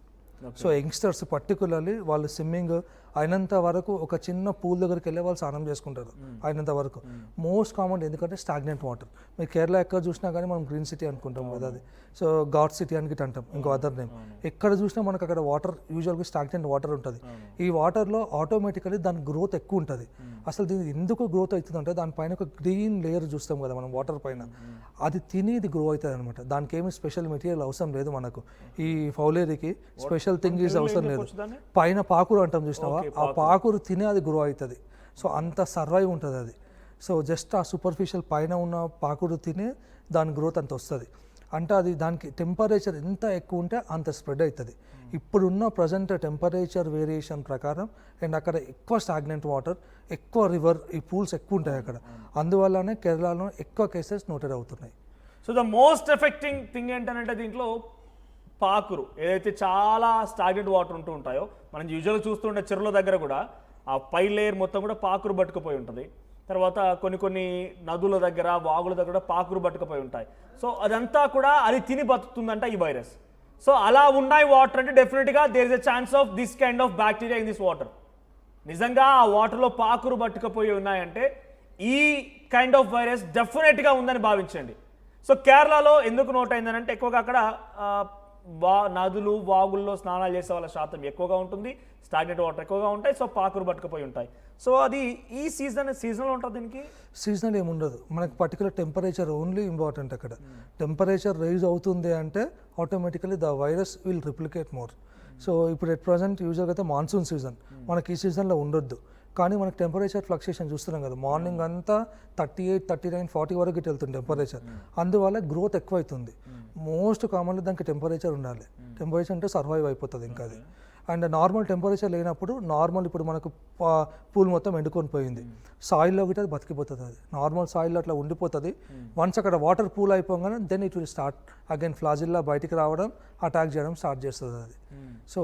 So youngsters particularly వాళ్ళు స్విమ్మింగ్ అయినంత వరకు ఒక చిన్న పూల్ దగ్గరికి వెళ్ళి వాళ్ళు స్నానం చేసుకుంటారు అయినంత వరకు. మోస్ట్ కామన్ ఎందుకంటే స్టాగ్నెంట్ వాటర్. మీరు కేరళ ఎక్కడ చూసినా కానీ మనం గ్రీన్ సిటీ అనుకుంటాం కదా, అది సో ఘాట్ సిటీ అని అంటాం ఇంకో అదర్ నేమ్. ఎక్కడ చూసినా మనకు అక్కడ వాటర్ యూజువల్గా స్టాగ్నెంట్ వాటర్ ఉంటుంది. ఈ వాటర్లో ఆటోమేటికలీ దాని గ్రోత్ ఎక్కువ ఉంటుంది. అసలు దీని ఎందుకు గ్రోత్ అవుతుందంటే దానిపైన ఒక గ్రీన్ లేయర్ చూస్తాం కదా మనం వాటర్ పైన, అది తిని ఇది గ్రో అవుతుంది అనమాట. దానికి ఏమి స్పెషల్ మెటీరియల్ అవసరం లేదు మనకు. ఈ ఫౌలేరీకి స్పెషల్ థింగ్ ఈజ్ అవసరం లేదు. పైన పాకురు అంటాం చూసినావా, ఆ పాకురు తినే అది గ్రో అవుతుంది. సో అంత సర్వైవ్ ఉంటుంది అది. సో జస్ట్ ఆ సూపర్ఫిషియల్ పైన ఉన్న పాకురు తినే దాని గ్రోత్ అంత వస్తుంది. అంటే అది దానికి టెంపరేచర్ ఎంత ఎక్కువ ఉంటే అంత స్ప్రెడ్ అవుతుంది. ఇప్పుడున్న ప్రజెంట్ టెంపరేచర్ వేరియేషన్ ప్రకారం అండ్ అక్కడ ఎక్కువ స్టాగ్నెంట్ వాటర్, ఎక్కువ రివర్, ఈ పూల్స్ ఎక్కువ ఉంటాయి అక్కడ. అందువల్లనే కేరళలో ఎక్కువ కేసెస్ నోటెడ్ అవుతున్నాయి. So the most effecting thing ఏంటంటే దీంట్లో పాకురు ఏదైతే చాలా స్టాగ్నెంట్ వాటర్ ఉంటూ ఉంటాయో, మనం యూజువల్గా చూస్తుంటే చెరువుల దగ్గర కూడా ఆ పై లేయర్ మొత్తం కూడా పాకురు పట్టుకుపోయి ఉంటుంది. తర్వాత కొన్ని నదుల దగ్గర వాగుల దగ్గర పాకురు పట్టుకుపోయి ఉంటాయి. సో అదంతా కూడా అది తిని బతుకుతుందంట ఈ వైరస్. సో అలా ఉన్నాయి వాటర్ అంటే డెఫినెట్గా there is a chance of this kind of bacteria in this water. నిజంగా ఆ వాటర్లో పాకురు పట్టుకుపోయి ఉన్నాయంటే ఈ కైండ్ ఆఫ్ వైరస్ డెఫినెట్గా ఉందని భావించండి. సో కేరళలో ఎందుకు నోట్ అయిందని అంటే ఎక్కువగా అక్కడ నదులు వాగుల్లో స్నానాలు చేసే వాళ్ళ శాతం ఎక్కువగా ఉంటుంది, స్టాగ్నెంట్ వాటర్ ఎక్కువగా ఉంటాయి, సో పాకురు పట్టుకుపోయి ఉంటాయి. సో అది ఈ సీజనల్ ఉంటుంది. దీనికి సీజనల్ ఏముండదు, మనకి పర్టికులర్ టెంపరేచర్ ఓన్లీ ఇంపార్టెంట్. అక్కడ టెంపరేచర్ రైజ్ అవుతుంది అంటే automatically the virus will replicate more. So ఇప్పుడు ఎట్ ప్రజెంట్ యూజువల్గా అయితే మాన్సూన్ సీజన్, మనకి ఈ సీజన్లో ఉండొద్దు. కానీ మనకు టెంపరేచర్ ఫ్లక్చుయేషన్ చూస్తున్నాం కదా, మార్నింగ్ అంతా 38, 39, 40 వరకు ఇటు వెళ్తుంది టెంపరేచర్. అందువల్ల గ్రోత్ ఎక్కువ అవుతుంది. మోస్ట్ కామన్లీ దానికి టెంపరేచర్ ఉండాలి. టెంపరేచర్ అంటే సర్వైవ్ అయిపోతుంది ఇంకా అది. అండ్ నార్మల్ టెంపరేచర్ లేనప్పుడు నార్మల్ ఇప్పుడు మనకు పూల్ మొత్తం ఎండుకొని పోయింది, సాయిల్లో గిట్ట అది బతికిపోతుంది. అది నార్మల్ సాయిల్లో అట్లా ఉండిపోతుంది. వన్స్ అక్కడ వాటర్ పూల్ అయిపోగానే then it will start again flagella బయటికి రావడం, అటాక్ చేయడం స్టార్ట్ చేస్తుంది అది. సో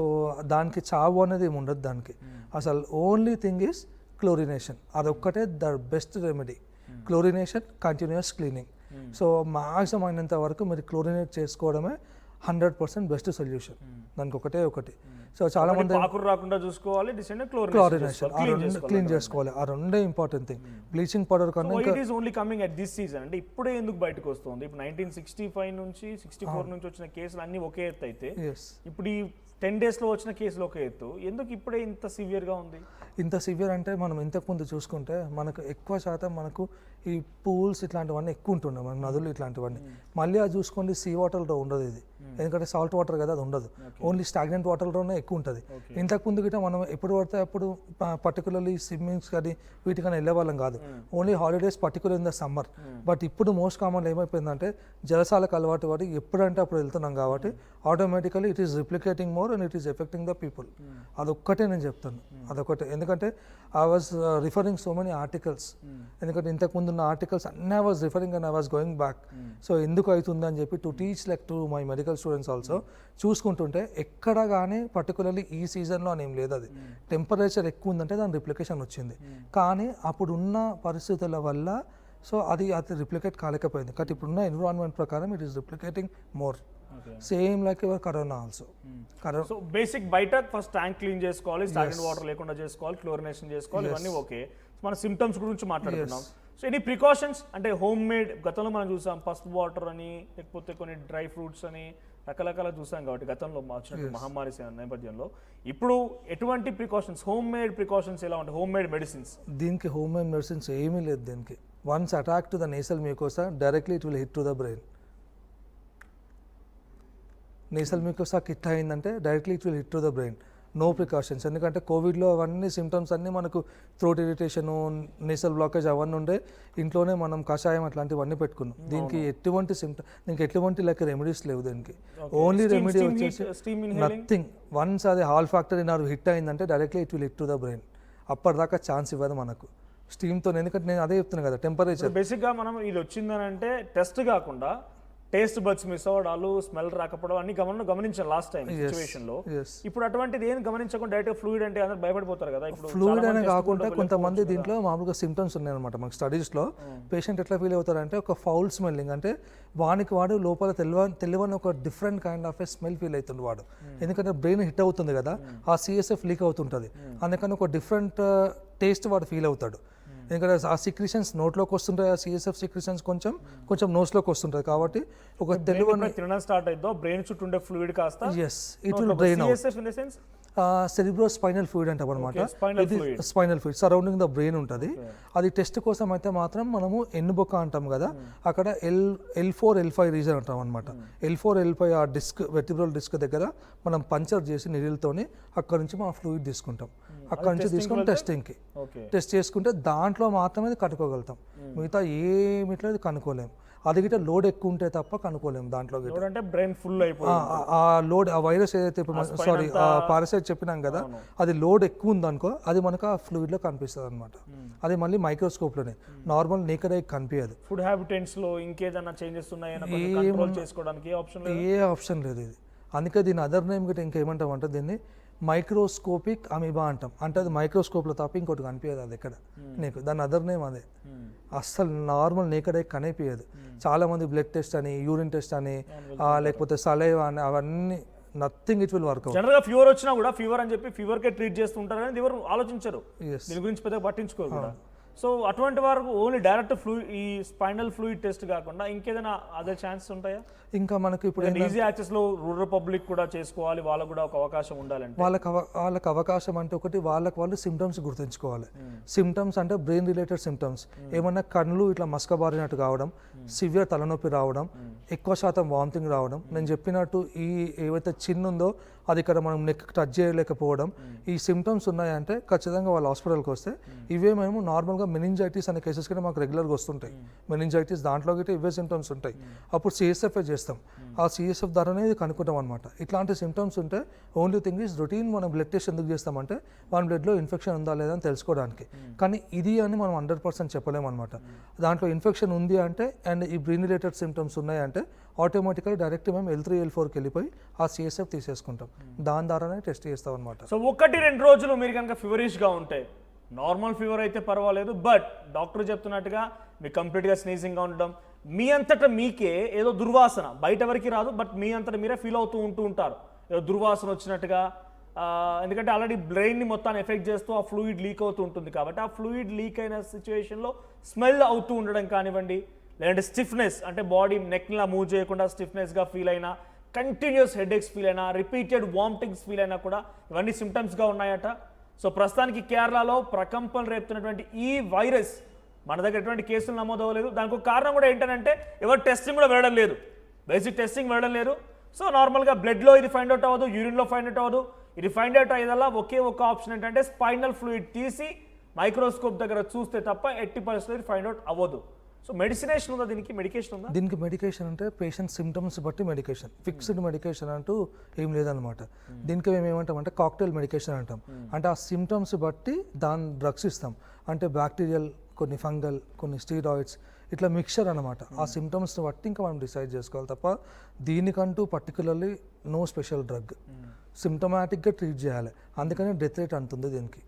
దానికి చావు అనేది ఏమి ఉండదు దానికి. అసలు ఓన్లీ థింగ్ ఈజ్ క్లోరినేషన్. అదొక్కటే the best remedy. Chlorination, continuous cleaning. So maximum అయినంత వరకు మీరు క్లోరినేట్ చేసుకోవడమే 100% బెస్ట్ సొల్యూషన్. దానికి ఒకటి. సో చాలా మంది రాకుండా చూసుకోవాలి, క్లోరినేషన్ క్లీన్ చేసుకోవాలి. ఆ రెండే ఇంపార్టెంట్ థింగ్. బ్లీచింగ్ పౌడర్ కన్నా it is only coming at this season. అంటే ఇప్పుడే ఎందుకు బయటకు వస్తుంది? ఇప్పుడు 1965 నుంచి 64 నుంచి వచ్చిన కేసులు అన్ని ఒకే ఎత్తు అయితే ఇప్పుడు ఈ 10 daysలో వచ్చిన కేసులు ఒక ఎత్తు. ఎందుకు ఇప్పుడే ఇంత సివియర్గా ఉంది? ఇంత సివియర్ అంటే మనం ఇంతకుముందు చూసుకుంటే మనకు ఎక్కువ శాతం మనకు ఈ పూల్స్ ఇట్లాంటివన్నీ ఎక్కువ ఉంటుండే, మన నదులు ఇట్లాంటివన్నీ. మళ్ళీ అది చూసుకోండి సీ వాటర్లో ఉండదు ఇది, ఎందుకంటే సాల్ట్ వాటర్ కదా, అది ఉండదు. ఓన్లీ స్టాగ్నెంట్ వాటర్లోనే ఎక్కువ ఉంటుంది. ఇంతకుముందు గిట్ట మనం ఎప్పుడు పడితే అప్పుడు పర్టికులర్లీ స్విమ్మింగ్స్ కానీ వీటికైనా వెళ్ళే వాళ్ళం కాదు. Only holidays particular in the summer. But ఇప్పుడు మోస్ట్ కామన్ ఏమైపోయిందంటే జలసాలకు అలవాటు పడి ఎప్పుడంటే అప్పుడు వెళ్తున్నాం కాబట్టి automatically it is replicating more and it is affecting the people. అదొక్కటే నేను చెప్తాను, అదొకటే. ఎందుకంటే I was referring so many articles, ఎందుకంటే ఇంతకుముందు ఉన్న ఆర్టికల్స్ అన్నీ I was referring and I was going back. So ఎందుకు అవుతుంది అని చెప్పి to teach like to my medical students also చూసుకుంటుంటే ఎక్కడ కానీ పర్టికులర్లీ ఈ సీజన్లో అని ఏం లేదు. అది టెంపరేచర్ ఎక్కువ ఉందంటే దాని రిప్లికేషన్ వచ్చింది. కానీ అప్పుడున్న పరిస్థితుల వల్ల సో అది రిప్లికేట్ కాలేకపోయింది. కానీ ఇప్పుడున్న ఎన్విరాన్మెంట్ ప్రకారం it is replicating more, same like your corona also. So basic బయట ఫస్ట్ ట్యాంక్ క్లీన్ చేసుకోవాలి, స్టాగ్నెంట్ వాటర్ లేకుండా చేసుకోవాలి, క్లోరినేషన్ చేసుకోవాలి, ఇవన్నీ ఓకే. మన సిమ్టమ్స్ గురించి మాట్లాడుతున్నాం. సో ఎనీ ప్రికాషన్స్ అంటే హోమ్ మేడ్, గతంలో మనం చూసాం పసుపు వాటర్ అని, లేకపోతే కొన్ని డ్రై ఫ్రూట్స్ అని రకరకాల చూసాం కాబట్టి గతంలో వచ్చిన మహమ్మారి నేపథ్యంలో. ఇప్పుడు ఎటువంటి ప్రికాషన్స్, హోమ్ మేడ్ ప్రికాషన్స్ ఎలా ఉంటాయి, హోమ్ మేడ్ మెడిసిన్స్? దీనికి హోమ్ మేడ్ మెడిసిన్స్ ఏమీ లేదు. దీనికి once attack to the nasal mucosa directly it will hit to the brain. Nasal mucosa hit అయిందంటే directly it will hit to the brain. No precautions. ఎందుకంటే కోవిడ్లో అవన్నీ symptoms అన్నీ మనకు థ్రోట్ ఇరిటేషను, నేసల్ బ్లాకేజ్ అవన్నీ ఉండే, ఇంట్లోనే మనం కషాయం అట్లాంటివన్నీ పెట్టుకున్నాం. దీనికి ఎటువంటి దీనికి ఎటువంటి లెక్క రెమెడీస్ లేవు. దీనికి ఓన్లీ రెమెడీ వచ్చేసి నథింగ్. వన్స్ అది olfactory nerve hit అయిందంటే directly it will hit to the brain. అప్పటిదాకా ఛాన్స్ ఇవ్వదు మనకు స్టీమ్తో. ఎందుకంటే నేను అదే చెప్తున్నాను కదా, టెంపరేచర్. బేసిక్గా మనం ఇది వచ్చిందని అంటే టెస్ట్ కాకుండా టేస్ట్ బడ్స్ మిస్ అవ్వడాలు, స్మెల్ రాకపోవడం అన్ని గమనించాను లాస్ట్ టైం సిచ్యువేషన్ లో. ఇప్పుడు అటువంటిది ఏం గమనించకుండా డైరెక్ట్ ఫ్లూయిడ్ అంటే అందరూ భయపడిపోతారు కదా. ఇప్పుడు ఫ్లూయిడ్ అనే కాకుండా కొంతమంది దీంట్లో మామూలుగా సిమ్టమ్స్ ఉన్నాయన్నమాట. మనకు స్టడీస్లో పేషెంట్ ఎట్లా ఫీల్ అవుతారంటే ఒక ఫౌల్ స్మెల్లింగ్, అంటే వాడు లోపల తెలియని ఒక different kind of A smell feel అవుతుంది వాడు. ఎందుకంటే బ్రెయిన్ హిట్ అవుతుంది కదా, ఆ సిఎస్ఎఫ్ లీక్ అవుతుంటుంది, అందుకని ఒక డిఫరెంట్ టేస్ట్ వాడు ఫీల్ అవుతాడు. ఎందుకంటే ఆ సిక్రిషన్స్ నోట్లోకి వస్తుంటాయి, ఆ సిఎస్ఎఫ్ సిక్రిషన్స్ కొంచెం నోస్లోకి వస్తుంటుంది. కాబట్టి ఒక తినడం స్టార్ట్ అయిద్దో బ్రెయిన్ చుట్టూ ఉండే ఫ్లూయిడ్ కాస్త it will drain out. Cerebro spinal fluid అంటాం అనమాట. ఇది spinal fluid surrounding the brain ఉంటుంది. అది టెస్ట్ కోసం అయితే మాత్రం మనము ఎన్నుబొక్క అంటాం కదా, అక్కడ L4 L5 రీజన్ అంటాం అనమాట. L4 L5 ఆ డిస్క్, వెర్టిబ్రల్ డిస్క్ దగ్గర మనం పంచర్ చేసి నీడిల్తోని అక్కడ నుంచి మనం ఫ్లూయిడ్ తీసుకుంటాం. అక్కడ నుంచి తీసుకొని టెస్టింగ్కి టెస్ట్ చేసుకుంటే దాంట్లో మాత్రమే కనుక్కోగలుగుతాం. మిగతా ఏమిట్లో అది కనుక్కోలేము. అది గిట్ట లోడ్ ఎక్కువ ఉంటే తప్ప కనుక్కోలేము. దాంట్లో అంటే బ్రెయిన్ ఫుల్ అయిపోయి ఆ లోడ్, ఆ వైరస్ ఏదైతే సారీ ఆ పారాసైట్ చెప్పినాం కదా, అది లోడ్ ఎక్కువ ఉందనుకో అది మనకు ఆ ఫ్లూయిడ్లో కనిపిస్తుంది అనమాట. అది మళ్ళీ మైక్రోస్కోప్లోనే, నార్మల్ నేకడ్ ఐ కనిపించదు. ఫుడ్ హ్యాబిటెంట్స్ లో ఇంకేదైనా చేంజెస్ ఉన్నాయని చేసుకోవడానికి ఏ ఆప్షన్ లేదు ఇది. అందుకే దీని అదర్ నేమ్ గిట్ట ఇంకేమంటాం అంటే దీన్ని మైక్రోస్కోపిక్ అమీబా అంటాం. అంటే అది మైక్రోస్కోప్లో తప్ప ఇంకోటి కనిపించదు అది ఎక్కడ నీకు. దాని అదర్ నేమ్ అదే. అస్సలు నార్మల్ నేకడ్ ఐ కనిపించదు. చాలా మంది బ్లడ్ టెస్ట్ అని, యూరిన్ టెస్ట్ అని, లేకపోతే సలైవా అని, అవన్నీ nothing it will work out. General గా ఫీవర్ వచ్చినా కూడా ఫీవర్ అని చెప్పి ఫీవర్ కే ట్రీట్ చేస్తుంటారు కానీ ఎవరు ఆలోచించరు, దీని గురించి పెద్దగా పట్టించుకోరు కూడా. సో అటువంటి వారికి ఓన్లీ డైరెక్ట్ ఈ స్పైనల్ ఫ్లూయిడ్ టెస్ట్ కాకుండా ఇంకేదైనా అదే ఛాన్సెస్ ఉంటాయా? ఇంకా మనకి ఇప్పుడు ఈజీ యాక్సెస్ లో రూరల్ పబ్లిక్ కూడా చేసుకోవాలి, వాళ్ళకు కూడా ఒక అవకాశం ఉండాలంటే వాళ్ళకి అవకాశం అంటే ఒకటి, వాళ్ళు సిమ్టమ్స్ గుర్తుంచుకోవాలి. సిమ్టమ్స్ అంటే బ్రెయిన్ రిలేటెడ్ సిమ్టమ్స్, ఏమన్నా కళ్ళు ఇట్లా మసకబారినట్టు కావడం, సివియర్ తలనొప్పి రావడం, ఎక్కువ శాతం వామిటింగ్ రావడం, నేను చెప్పినట్టు ఈ ఏవైతే చిన్న ఉందో అది ఇక్కడ మనం నెక్ టచ్ చేయలేకపోవడం, ఈ సిమ్టమ్స్ ఉన్నాయంటే ఖచ్చితంగా వాళ్ళు హాస్పిటల్కి వస్తే. ఇవే మేము నార్మల్గా మెనింజైటిస్ అనే కేసెస్ కూడా మాకు రెగ్యులర్గా వస్తుంటాయి. మెనింజైటిస్ దాంట్లో గిట్ట ఇవే సిమ్టమ్స్ ఉంటాయి. అప్పుడు సిఎస్ఎఫ్ చేస్తాం, ఆ సిఎస్ఎఫ్ ద్వారానే ఇది కనుక్కుంటాం అనమాట. ఇట్లాంటి సిమ్టమ్స్ ఉంటే ఓన్లీ థింగ్ ఈజ్ రొటీన్ మనం బ్లడ్ టెస్ట్ ఎందుకు చేస్తామంటే మన బ్లడ్లో ఇన్ఫెక్షన్ ఉందా లేదా అని తెలుసుకోవడానికి. కానీ ఇది అని మనం 100% చెప్పలేము అనమాట. దాంట్లో ఇన్ఫెక్షన్ ఉంది అంటే అండ్ ఈ బ్రెయిన్ రిలేటెడ్ సిమ్టమ్స్ ఉన్నాయంటే ఆటోమేటిక్గా డైరెక్ట్ మేము L3 L4కి వెళ్ళిపోయి ఆ సిఎస్ఎఫ్ తీసేసుకుంటాం. దాని ద్వారానే టెస్ట్ చేస్తాం అనమాట. సో 1-2 రోజులు మీరు కనుక ఫీవరిష్గా ఉంటే, నార్మల్ ఫీవర్ అయితే పర్వాలేదు, బట్ డాక్టర్ చెప్తున్నట్టుగా మీకు కంప్లీట్గా స్నీజింగ్గా ఉండడం, మీ అంతటా మీకే ఏదో దుర్వాసన, బయట వరకు రాదు బట్ మీ అంతటా మీరే ఫీల్ ఉంటూ ఉంటారు ఏదో దుర్వాసన వచ్చినట్టుగా. ఎందుకంటే ఆల్రెడీ బ్రెయిన్ని మొత్తాన్ని ఎఫెక్ట్ చేస్తూ ఆ ఫ్లూయిడ్ లీక్ అవుతూ ఉంటుంది కాబట్టి ఆ ఫ్లూయిడ్ లీక్ అయిన సిచ్యువేషన్లో స్మెల్ అవుతూ ఉండడం కానివ్వండి, లేదంటే స్టిఫ్నెస్ అంటే బాడీ నెక్లా మూవ్ చేయకుండా స్టిఫ్నెస్గా ఫీల్ అయినా, కంటిన్యూస్ హెడేక్స్ ఫీల్ అయినా, రిపీటెడ్ వామిటింగ్స్ ఫీల్ అయినా కూడా ఇవన్నీ సిమ్టమ్స్గా ఉన్నాయట. సో ప్రస్తుతానికి కేరళలో ప్రకంపనలు రేపుతున్నటువంటి ఈ వైరస్ మన దగ్గర ఎటువంటి కేసులు నమోదవ్వలేదు. దానికి ఒక కారణం కూడా ఏంటంటే ఎవరు టెస్టింగ్ కూడా వెళ్ళడం లేదు, బేసిక్ టెస్టింగ్ వెళ్ళడం లేదు. సో నార్మల్గా బ్లడ్లో ఇది ఫైండ్ అవుట్ అవ్వదు, యూరిన్లో ఫైండ్ అవుట్ అవ్వదు. ఇది ఫైండ్ అవుట్ అయ్యేదల్లా ఒకే ఒక ఆప్షన్ ఏంటంటే స్పైనల్ ఫ్లూయిడ్ తీసి మైక్రోస్కోప్ దగ్గర చూస్తే తప్ప 80% ఫైండ్ అవుట్ అవ్వదు. సో మెడిసినేషన్ ఉందా దీనికి, మెడికేషన్ ఉందా? దీనికి మెడికేషన్ అంటే పేషెంట్ సిమ్టమ్స్ బట్టి మెడికేషన్, ఫిక్స్డ్ మెడికేషన్ అంటూ ఏం లేదనమాట. దీనికి మేము ఏమంటామంటే కాక్టైల్ మెడికేషన్ అంటాం. అంటే ఆ సిమ్టమ్స్ బట్టి దాని డ్రగ్స్ ఇస్తాం. అంటే బ్యాక్టీరియల్, కొన్ని ఫంగల్, కొన్ని స్టీరాయిడ్స్, ఇట్లా మిక్చర్ అనమాట. ఆ సిమ్టమ్స్ని బట్టి ఇంకా మనం డిసైడ్ చేసుకోవాలి తప్ప దీనికంటూ పర్టికులర్లీ నో స్పెషల్ డ్రగ్. సిమ్టమాటిక్గా ట్రీట్ చేయాలి, అందుకని డెత్ రేట్ అంతుంది దీనికి.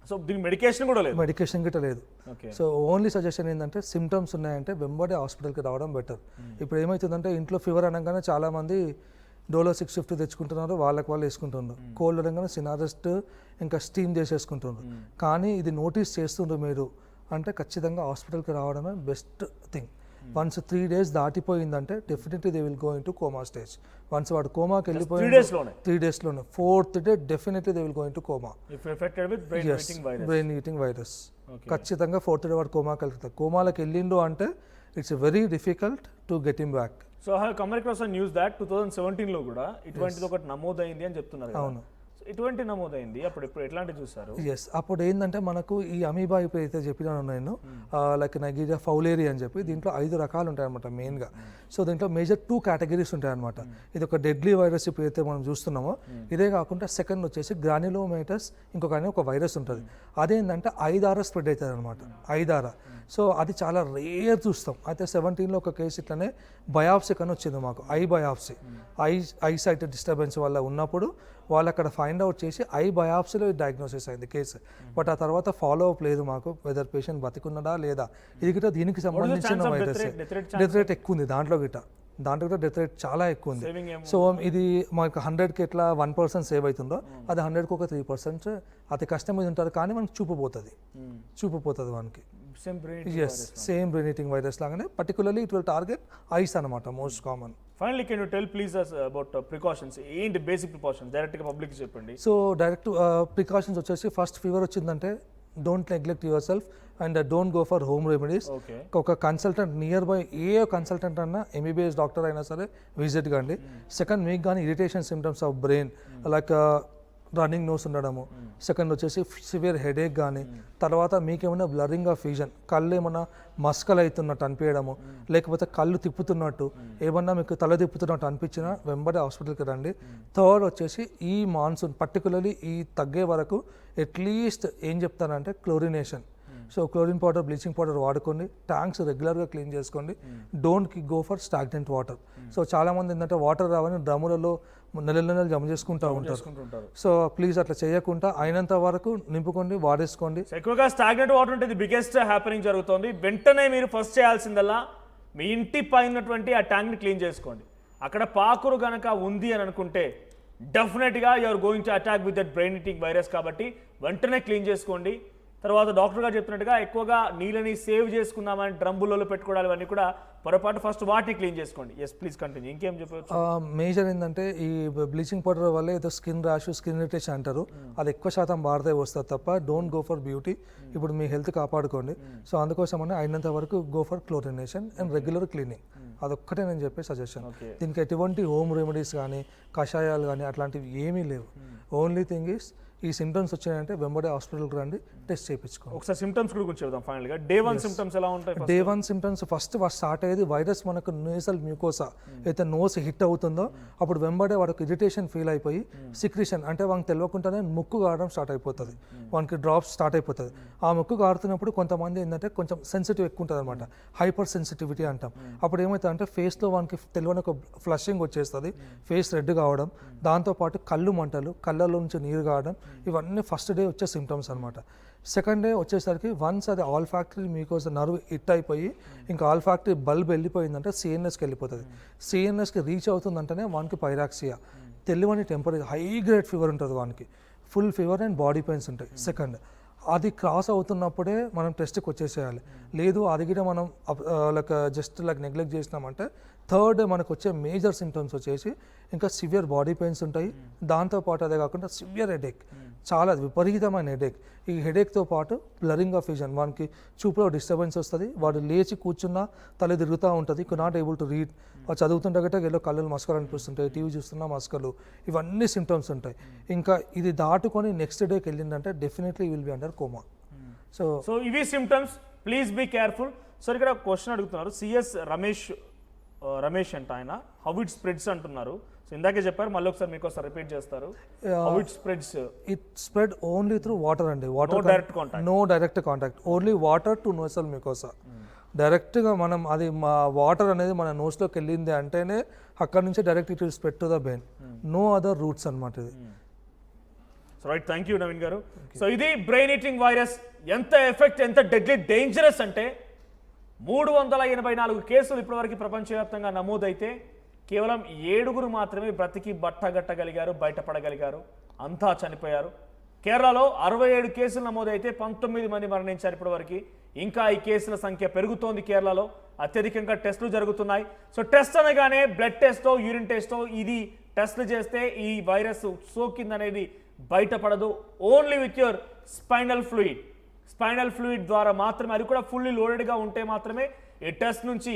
సో దీనికి మెడికేషన్ కూడా లేదు. మెడికేషన్ గిట్ట లేదు. ఓకే. సో ఓన్లీ సజెషన్ ఏంటంటే సిమ్టమ్స్ ఉన్నాయంటే వెంబడే హాస్పిటల్కి రావడం బెటర్. ఇప్పుడు ఏమవుతుందంటే ఇంట్లో ఫీవర్ అనగానే చాలామంది డోలో 650 తెచ్చుకుంటున్నారు, వాళ్ళకి వాళ్ళు వేసుకుంటున్నారు. కోల్డ్ అనగానే సినారెస్ట్ ఇంకా స్టీమ్ చేసేసుకుంటున్నారు. కానీ ఇది నోటీస్ చేస్తుండ్రు మీరు అంటే ఖచ్చితంగా హాస్పిటల్కి రావడమే బెస్ట్ థింగ్. వన్స్ 3 days దాటిపోయిందంటే definitely they will go in to coma stage. Once వాడు కోమాకి వెళ్ళిపోయి 3 daysలోనే 4th day definitely they will go in to coma. Brain eating virus ఖచ్చితంగా 4th day వాడు కోమాకి వెళ్తారు. కోమాలకు వెళ్ళిండు అంటే it's very difficult to get him back. So I have come across news that 2017 లో కూడా ఇటువంటిది ఒకటి నమోదైంది అని చెప్తున్నారు. అవును, ఇటువంటి నమోదైంది. అప్పుడు ఎట్లాంటి చూసారు? ఎస్, అప్పుడు ఏంటంటే మనకు ఈ అమీబా ఇప్పుడు అయితే చెప్పినాను నేను, లైక్ నైగీరియా ఫౌలేరి అని చెప్పి దీంట్లో 5 రకాలు ఉంటాయి అనమాట మెయిన్గా. సో దీంట్లో మేజర్ 2 కేటగిరీస్ ఉంటాయి అనమాట. ఇది ఒక డెడ్లీ వైరస్ ఇప్పుడు అయితే మనం చూస్తున్నామో. ఇదే కాకుండా సెకండ్ వచ్చేసి గ్రాన్యులోమైటస్ ఒక వైరస్ ఉంటుంది. అదేంటంటే 5 స్ప్రెడ్ అవుతుంది అనమాట, 5. సో అది చాలా రేర్ చూస్తాం. అయితే 17లో ఒక కేసు ఇట్లనే బయాప్సీ కన్నా వచ్చింది మాకు, I biopsy. Eye sight disturbance వల్ల ఉన్నప్పుడు వాళ్ళు అక్కడ ఫైండ్ అవుట్ చేసి ఐ బయాప్సీలో డయాగ్నోసిస్ అయింది కేసు. బట్ ఆ తర్వాత ఫాలో అప్ లేదు మాకు, వెదర్ పేషెంట్ బతికున్నదా లేదా. ఇది గిట్ట దీనికి సంబంధించిన వైరస్. డెత్ రేట్ ఎక్కువ ఉంది దాంట్లో గిట్ట డెత్ రేట్ చాలా ఎక్కువ ఉంది. సో ఇది మనకు 100కి ఎట్లా 1% సేవ్ అవుతుందో అది 100కి ఒక 3% అతి కష్టం మీద ఉంటుంది. కానీ మనకి చూపుపోతుంది మనకి. సేమ్ బ్రెయిన్ ఈటింగ్ వైరస్ లాగానే particularly it will target eyes అనమాట, most common. Finally can you tell please us about precautions? ఏంటి బేసిక్ ప్రికాషన్స్ డైరెక్ట్గా పబ్లిక్ చెప్పండి. సో డైరెక్ట్ ప్రికాషన్స్ వచ్చేసి ఫస్ట్ ఫీవర్ వచ్చిందంటే don't neglect yourself and don't go for home remedies. ఒక consultant nearby a consultant అన్నా MBBS doctor అయినా సరే visit కండి. సెకండ్ మీకు కానీ irritation symptoms of brain like running nose ఉండడము, సెకండ్ వచ్చేసి సివియర్ హెడేక్ కానీ, తర్వాత మీకేమైనా బ్లరింగ్ ఆఫ్ విజన్, కళ్ళు ఏమన్నా మస్కలు అవుతున్నట్టు అనిపించడము, లేకపోతే కళ్ళు తిప్పుతున్నట్టు ఏమన్నా మీకు తల తిప్పుతున్నట్టు అనిపించినా వెంబడే హాస్పిటల్కి రండి. థర్డ్ వచ్చేసి ఈ మాన్సూన్ పర్టికులర్లీ ఈ తగ్గే వరకు అట్లీస్ట్ ఏం చెప్తానంటే chlorination. So chlorine powder, bleaching powder వాడుకోండి. ట్యాంక్స్ రెగ్యులర్గా క్లీన్ చేసుకోండి. Don't go for stagnant water. So చాలామంది ఏంటంటే వాటర్ రావని డ్రమ్ములలో నెలలు జమ చేసుకుంటూ ఉంటారు. సో ప్లీజ్ అట్లా చేయకుండా అయినంత వరకు నింపుకోండి, వాడేసుకోండి. ఎక్కువగా స్టాగ్నెంట్ వాటర్ అంటే బిగ్గెస్ట్ హ్యాపెనింగ్ జరుగుతుంది. వెంటనే మీరు ఫస్ట్ చేయాల్సిందల్లా మీ ఇంటి పైనటువంటి ఆ ట్యాంక్ని క్లీన్ చేసుకోండి. అక్కడ పాకురు గనక ఉంది అని అనుకుంటే డెఫినెట్గా you're going to attack with that brain eating virus. కాబట్టి వెంటనే క్లీన్ చేసుకోండి. తర్వాత డాక్టర్ గారు చెప్తున్నట్టుగా ఎక్కువగా నీళ్ళని సేవ్ చేసుకుందామని డ్రమ్బులలో పెట్టుకోవడాలు ఇవన్నీ కూడా పొరపాటు. ఫస్ట్ వాటిని క్లీన్ చేసుకోండి. Yes please continue. ఇంకేం చెప్పవచ్చు? మేజర్ ఏంటంటే ఈ బ్లీచింగ్ పౌడర్ వల్ల ఏదో స్కిన్ ర్యాష్, స్కిన్ ఇరిటేషన్ అంటారు, అది ఎక్కువ శాతం వాడితే వస్తుంది తప్ప డోంట్ గో ఫర్ బ్యూటీ. ఇప్పుడు మీ హెల్త్ కాపాడుకోండి. సో అందుకోసమని అయినంత వరకు go for chlorination and regular cleaning. అదొక్కటే నేను చెప్పే సజెషన్. దీనికి ఎటువంటి హోమ్ రెమెడీస్ కానీ కషాయాలు కానీ అట్లాంటివి ఏమీ లేవు. ఓన్లీ థింగ్ ఈస్ ఈ సిమ్టమ్స్ వచ్చాయంటే వెంబడే హాస్పిటల్కి రండి, టెస్ట్ చేయించుకోండి. ఒకసారి సిమ్టమ్స్ గురించి చెప్దాం ఫైనల్గా. డే 1 సిమ్టమ్స్ ఎలా ఉంటాయి? డే 1 సిమ్టమ్స్ ఫస్ట్ స్టార్ట్ అయ్యేది వైరస్ మనకు నేసల్ మ్యూకోసా అయితే నోస్ హిట్ అవుతుందో అప్పుడు వెంబడే వాడికి ఇరిటేషన్ ఫీల్ అయిపోయి సిక్రిషన్ అంటే వానికి తెలియకుండానే ముక్కు కారడం స్టార్ట్ అయిపోతుంది, వానికి డ్రాప్స్ స్టార్ట్ అయిపోతుంది. ఆ ముక్కు కారుతున్నప్పుడు కొంతమంది ఏంటంటే కొంచెం సెన్సిటివ్ ఎక్కువ ఉంటుంది అనమాట, హైపర్ సెన్సిటివిటీ అంటాం. అప్పుడు ఏమవుతుంది అంటే ఫేస్లో వానికి తెలియని ఒక ఫ్లషింగ్ వచ్చేస్తుంది, ఫేస్ రెడ్ కావడం, దాంతోపాటు కళ్ళు మంటలు, కళ్ళలో నుంచి నీరు కావడం, ఇవన్నీ ఫస్ట్ డే వచ్చే సిమ్టమ్స్ అనమాట. సెకండ్ డే వచ్చేసరికి వన్స్ అది ఆల్ ఫ్యాక్టరీ మీకోసం నర్వ్ హిట్ అయిపోయి ఇంకా ఆల్ ఫ్యాక్టరీ బల్బ్ వెళ్ళిపోయిందంటే సిఎన్ఎస్కి వెళ్ళిపోతుంది. సిఎన్ఎస్కి రీచ్ అవుతుందంటేనే వానికి పైరాక్సియా, తెలియని టెంపరేచర్, హై గ్రేడ్ ఫీవర్ ఉంటుంది వానికి, full fever and body pains ఉంటాయి. సెకండ్ అది క్రాస్ అవుతున్నప్పుడే మనం టెస్ట్కి వచ్చేసేయాలి. లేదు అది కూడా మనం జస్ట్ నెగ్లెక్ట్ చేసినామంటే థర్డ్ డే మనకు వచ్చే మేజర్ సిమ్టమ్స్ వచ్చేసి ఇంకా సివియర్ బాడీ పెయిన్స్ ఉంటాయి. దాంతోపాటు అదే కాకుండా సివియర్ హెడేక్, చాలా విపరీతమైన హెడేక్. ఈ హెడేక్తో పాటు బ్లరింగ్ ఆఫ్ విజన్, వానికి చూపులో డిస్టర్బెన్స్ వస్తుంది, వాడు లేచి కూర్చున్నా తల తిరుగుతూ ఉంటుంది, నాట్ ఏబుల్ టు రీడ్, వాడు చదువుతుంటే గట్రా ఎల్లో కళ్ళు మస్కలు అనిపిస్తుంటాయి, టీవీ చూస్తున్నా మస్కలు, ఇవన్నీ సిమ్టమ్స్ ఉంటాయి. ఇంకా ఇది దాటుకొని నెక్స్ట్ డేకి వెళ్ళిందంటే definitely will be under coma. So ఇవి symptoms, please be careful. So ఇక్కడ క్వశ్చన్ అడుగుతున్నారు, సిఎస్ రమేష్ అంట ఆయన, హౌ ఇట్ స్ప్రెడ్స్ అంటున్నారు. సో ఇందాకే చెప్పారు, మళ్ళీ ఒకసారి మీకు ఒకసారి రిపీట్ చేస్తారు. How it spreads? It spread only through water అండి. Water no direct contact, only water to nasal mucosa. డైరెక్ట్గా మనం అది మా వాటర్ అనేది మన నోస్లోకి వెళ్ళింది అంటేనే అక్కడ నుంచి direct it will spread to the brain, no other routes అనమాట ఇది. So right, thank you Naveen garu. So ఇది బ్రెయిన్ ఈటింగ్ వైరస్ ఎంత ఎఫెక్ట్, ఎంత డెడ్లీ డేంజరస్ అంటే 384 కేసులు ఇప్పటివరకు ప్రపంచవ్యాప్తంగా నమోదైతే కేవలం 7 మాత్రమే బ్రతికి బట్టగట్టగలిగారు, బయటపడగలిగారు, అంతా చనిపోయారు. కేరళలో 67 కేసులు నమోదైతే 19 మంది మరణించారు ఇప్పటివరకు. ఇంకా ఈ కేసుల సంఖ్య పెరుగుతోంది. కేరళలో అత్యధికంగా టెస్టులు జరుగుతున్నాయి. సో టెస్ట్ అనగానే బ్లడ్ టెస్టో యూరిన్ టెస్టో ఇది టెస్టులు చేస్తే ఈ వైరస్ సోకిందనేది బయటపడదు. Only with your spinal fluid ద్వారా మాత్రమే, అది కూడా ఫుల్లీ లోడెడ్గా ఉంటే మాత్రమే ఈ టెస్ట్ నుంచి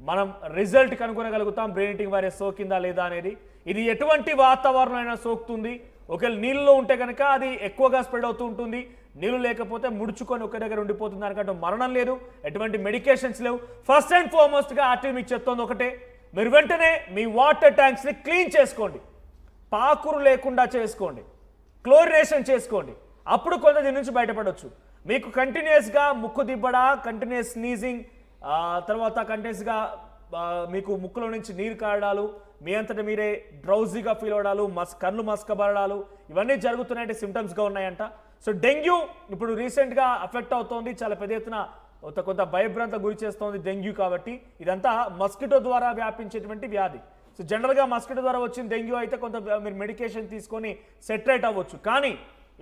మనం రిజల్ట్ కనుగొనగలుగుతాం బ్రెయిన్ ఈటింగ్ వైరస్ సోకిందా లేదా అనేది. ఇది ఎటువంటి వాతావరణం అయినా సోకుతుంది. ఒకవేళ నీళ్ళలో ఉంటే కనుక అది ఎక్కువగా స్ప్రెడ్ అవుతూ ఉంటుంది, నీళ్ళు లేకపోతే ముడుచుకొని ఒక దగ్గర ఉండిపోతుంది. దానికంటే మరణం లేదు, ఎటువంటి మెడికేషన్స్ లేవు. ఫస్ట్ అండ్ ఫార్మోస్ట్గా ఆర్టీవీ మీకు చెప్తోంది ఒకటే, మీరు వెంటనే మీ వాటర్ ట్యాంక్స్ని క్లీన్ చేసుకోండి, పాకురు లేకుండా చేసుకోండి, క్లోరినేషన్ చేసుకోండి. అప్పుడు కొంత దీని నుంచి బయటపడవచ్చు. మీకు కంటిన్యూస్గా ముక్కు దిబ్బడ, కంటిన్యూస్ స్నీజింగ్, తర్వాత కంటిన్యూస్గా మీకు ముక్కులో నుంచి నీరు కారడాలు, మీ అంతటా మీరే డ్రౌజీగా ఫీల్ అవడాలు, కళ్ళు మస్కబడాలు, ఇవన్నీ జరుగుతున్నాయంటే సిమ్టమ్స్గా ఉన్నాయంట. సో డెంగ్యూ ఇప్పుడు రీసెంట్గా అఫెక్ట్ అవుతోంది, చాలా పెద్ద ఎత్తున కొంత భయభ్రాంత గురి చేస్తోంది డెంగ్యూ. కాబట్టి ఇదంతా మస్కిటో ద్వారా వ్యాపించేటువంటి వ్యాధి. సో జనరల్గా మస్కిటో ద్వారా వచ్చిన డెంగ్యూ అయితే కొంత మీరు మెడికేషన్ తీసుకొని సెటరేట్ అవ్వచ్చు. కానీ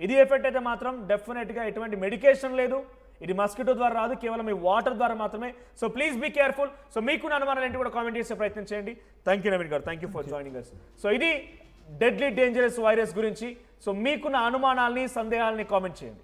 ఇది ఎఫెక్ట్ అయితే మాత్రం డెఫినెట్గా ఎటువంటి మెడికేషన్ లేదు, ఇది మస్కిటో ద్వారా రాదు, కేవలం మీ వాటర్ ద్వారా మాత్రమే. So please be careful. So మీకున్న అనుమానాలు ఏంటి కూడా కామెంట్ చేసే ప్రయత్నం చేయండి. Thank you Naveen garu, thank you for joining us. So ఇది డెడ్లీ డేంజరస్ వైరస్ గురించి. సో మీకున్న అనుమానాల్ని, సందేహాలని కామెంట్ చేయండి.